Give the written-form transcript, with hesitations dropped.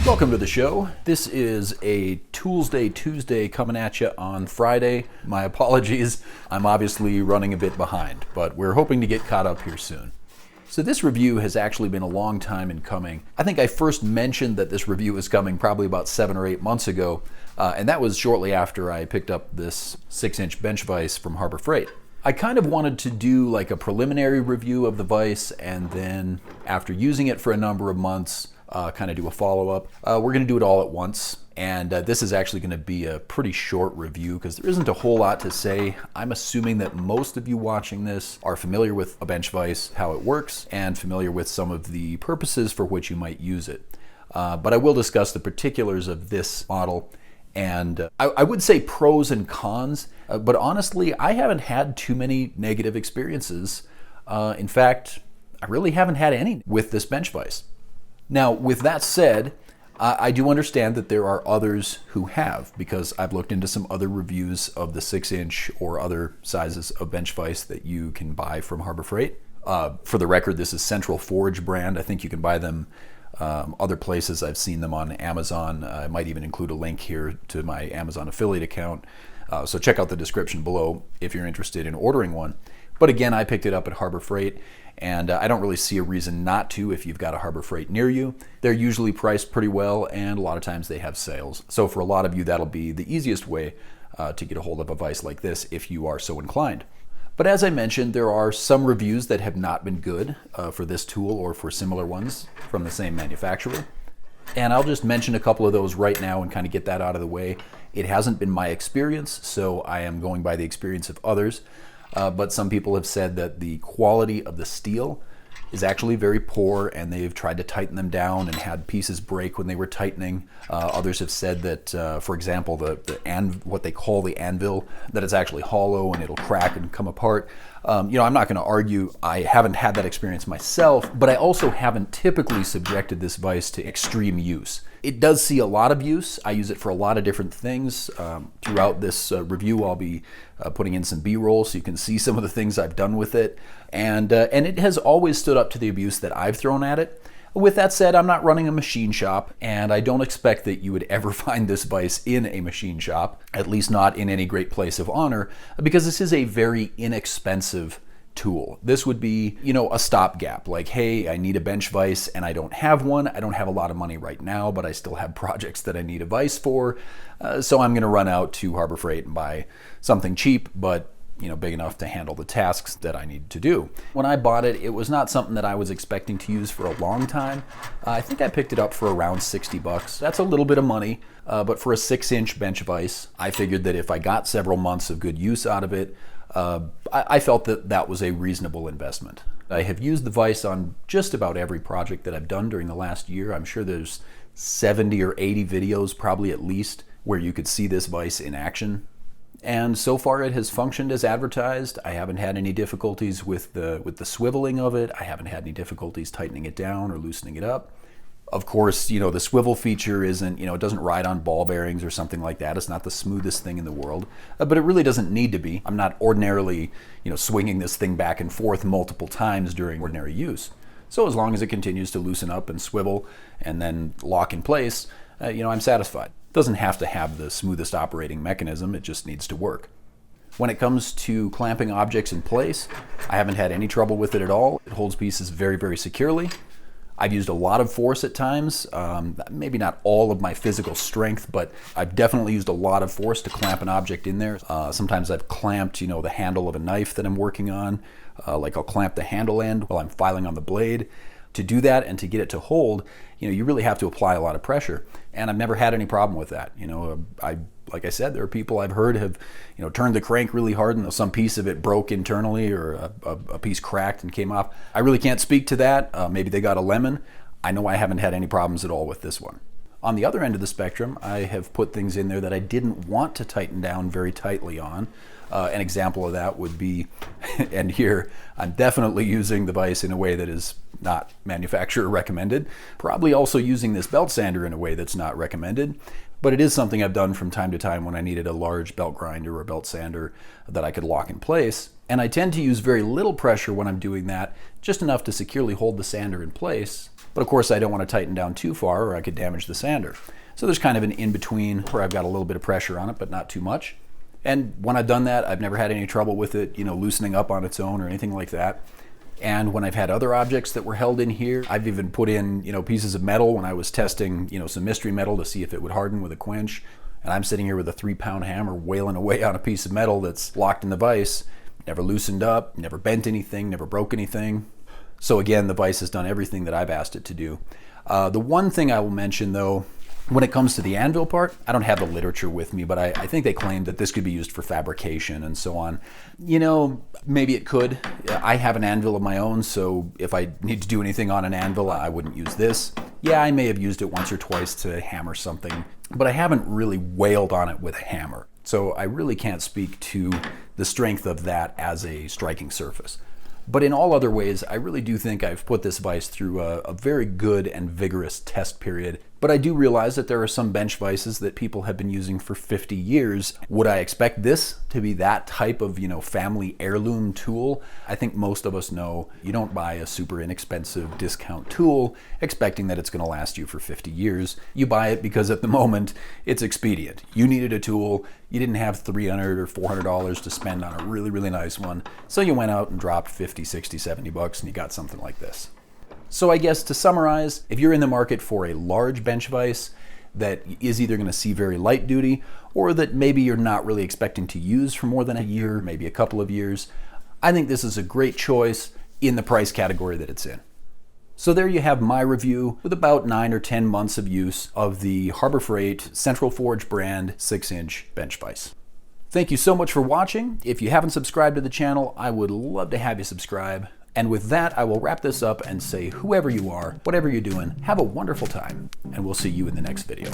Welcome to the show. This is a Tools Day Tuesday coming at you on Friday. My apologies. I'm obviously running a bit behind, but we're hoping to get caught up here soon. So this review has actually been a long time in coming. I think I first mentioned that this review was coming probably about 7 or 8 months ago, and that was shortly after I picked up this 6-inch bench vise from Harbor Freight. I kind of wanted to do like a preliminary review of the vise, and then after using it for a number of months, kind of do a follow-up. We're going to do it all at once, and this is actually going to be a pretty short review because there isn't a whole lot to say. I'm assuming that most of you watching this are familiar with a bench vise, how it works, and familiar with some of the purposes for which you might use it. But I will discuss the particulars of this model, and I would say pros and cons, but honestly, I haven't had too many negative experiences. In fact, I really haven't had any with this bench vise. Now, with that said, I do understand that there are others who have, because I've looked into some other reviews of the 6-inch or other sizes of bench vise that you can buy from Harbor Freight. For the record, this is Central Forge brand. I think you can buy them other places. I've seen them on Amazon. I might even include a link here to my Amazon affiliate account. So check out the description below if you're interested in ordering one. But again, I picked it up at Harbor Freight, and I don't really see a reason not to if you've got a Harbor Freight near you. They're usually priced pretty well, and a lot of times they have sales. So for a lot of you, that'll be the easiest way to get a hold of a vise like this if you are so inclined. But as I mentioned, there are some reviews that have not been good for this tool or for similar ones from the same manufacturer. And I'll just mention a couple of those right now and kind of get that out of the way. It hasn't been my experience, so I am going by the experience of others. But some people have said that the quality of the steel is actually very poor, and they've tried to tighten them down and had pieces break when they were tightening. Others have said that, for example, what they call the anvil, that it's actually hollow and it'll crack and come apart. I'm not going to argue. I haven't had that experience myself, but I also haven't typically subjected this vise to extreme use. It does see a lot of use. I use it for a lot of different things. Throughout this review, I'll be putting in some B-roll so you can see some of the things I've done with it. And it has always stood up to the abuse that I've thrown at it. With that said, I'm not running a machine shop, and I don't expect that you would ever find this vise in a machine shop, at least not in any great place of honor, because this is a very inexpensive tool. This would be, a stopgap. Like, hey, I need a bench vise and I don't have one. I don't have a lot of money right now, but I still have projects that I need a vise for. So I'm going to run out to Harbor Freight and buy something cheap, but big enough to handle the tasks that I need to do. When I bought it, it was not something that I was expecting to use for a long time. I think I picked it up for around $60. That's a little bit of money, but for a 6-inch bench vise, I figured that if I got several months of good use out of it, I felt that that was a reasonable investment. I have used the vise on just about every project that I've done during the last year. I'm sure there's 70 or 80 videos, probably at least, where you could see this vise in action. And so far it has functioned as advertised. I haven't had any difficulties with the swiveling of it. I haven't had any difficulties tightening it down or loosening it up. Of course, the swivel feature isn't, it doesn't ride on ball bearings or something like that. It's not the smoothest thing in the world, but it really doesn't need to be. I'm not ordinarily, swinging this thing back and forth multiple times during ordinary use. So as long as it continues to loosen up and swivel and then lock in place, I'm satisfied. It doesn't have to have the smoothest operating mechanism. It just needs to work. When it comes to clamping objects in place, I haven't had any trouble with it at all. It holds pieces very, very securely. I've used a lot of force at times, maybe not all of my physical strength, but I've definitely used a lot of force to clamp an object in there. Sometimes I've clamped, the handle of a knife that I'm working on, like I'll clamp the handle end while I'm filing on the blade. To do that and to get it to hold, you really have to apply a lot of pressure, and I've never had any problem with that. Like I said, there are people I've heard have, turned the crank really hard and some piece of it broke internally or a piece cracked and came off. I really can't speak to that. Maybe they got a lemon. I know I haven't had any problems at all with this one. On the other end of the spectrum, I have put things in there that I didn't want to tighten down very tightly on. An example of that would be, and here I'm definitely using the vise in a way that is not manufacturer recommended, probably also using this belt sander in a way that's not recommended, but it is something I've done from time to time when I needed a large belt grinder or belt sander that I could lock in place. And I tend to use very little pressure when I'm doing that, just enough to securely hold the sander in place. But of course I don't want to tighten down too far or I could damage the sander. So there's kind of an in-between where I've got a little bit of pressure on it, but not too much. And when I've done that, I've never had any trouble with it, loosening up on its own or anything like that. And when I've had other objects that were held in here, I've even put in, pieces of metal when I was testing, some mystery metal to see if it would harden with a quench. And I'm sitting here with a 3-pound hammer wailing away on a piece of metal that's locked in the vise. Never loosened up, never bent anything, never broke anything. So again, the vise has done everything that I've asked it to do. The one thing I will mention though, when it comes to the anvil part, I don't have the literature with me, but I think they claim that this could be used for fabrication and so on. Maybe it could. I have an anvil of my own, so if I need to do anything on an anvil, I wouldn't use this. Yeah, I may have used it once or twice to hammer something, but I haven't really wailed on it with a hammer. So I really can't speak to the strength of that as a striking surface. But in all other ways, I really do think I've put this vise through a very good and vigorous test period. But I do realize that there are some bench vices that people have been using for 50 years. Would I expect this to be that type of, family heirloom tool? I think most of us know you don't buy a super inexpensive discount tool expecting that it's going to last you for 50 years. You buy it because at the moment it's expedient. You needed a tool. You didn't have $300 or $400 to spend on a really, really nice one. So you went out and dropped 50, 60, 70 bucks and you got something like this. So I guess to summarize, if you're in the market for a large bench vise that is either going to see very light duty or that maybe you're not really expecting to use for more than a year, maybe a couple of years, I think this is a great choice in the price category that it's in. So there you have my review with about 9 or 10 months of use of the Harbor Freight Central Forge brand 6-inch bench vise. Thank you so much for watching. If you haven't subscribed to the channel, I would love to have you subscribe. And with that, I will wrap this up and say, whoever you are, whatever you're doing, have a wonderful time, and we'll see you in the next video.